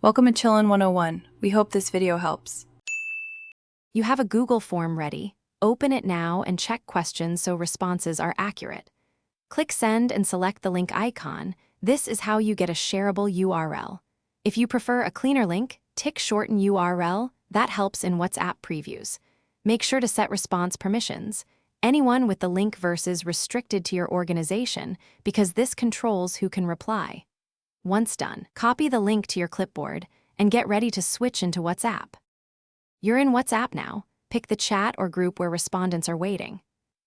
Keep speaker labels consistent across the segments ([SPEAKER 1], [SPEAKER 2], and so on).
[SPEAKER 1] Welcome to Chillin' 101. We hope this video helps.
[SPEAKER 2] You have a Google form ready. Open it now and check questions so responses are accurate. Click Send and select the link icon. This is how you get a shareable URL. If you prefer a cleaner link, tick Shorten URL. That helps in WhatsApp previews. Make sure to set response permissions. Anyone with the link versus restricted to your organization, because this controls who can reply. Once done, copy the link to your clipboard and get ready to switch into WhatsApp. You're in WhatsApp now. Pick the chat or group where respondents are waiting.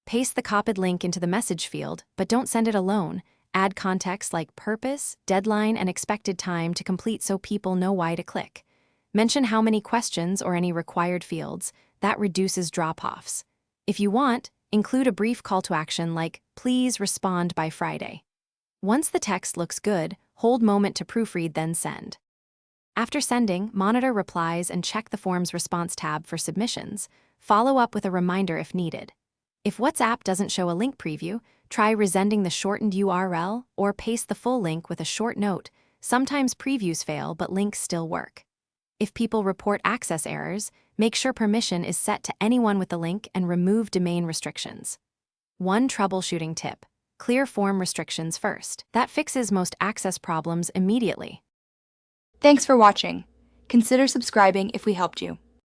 [SPEAKER 2] Paste the copied link into the message field, but don't send it alone. Add context like purpose, deadline, and expected time to complete so people know why to click. Mention how many questions or any required fields. That reduces drop-offs. If you want, include a brief call to action like, please respond by Friday. Once the text looks good, hold moment to proofread, then send. After sending, monitor replies and check the form's response tab for submissions. Follow up with a reminder if needed. If WhatsApp doesn't show a link preview, try resending the shortened URL or paste the full link with a short note. Sometimes previews fail, but links still work. If people report access errors, make sure permission is set to anyone with the link and remove domain restrictions. One troubleshooting tip: clear form restrictions first. That fixes most access problems immediately.
[SPEAKER 3] Thanks for watching. Consider subscribing if we helped you.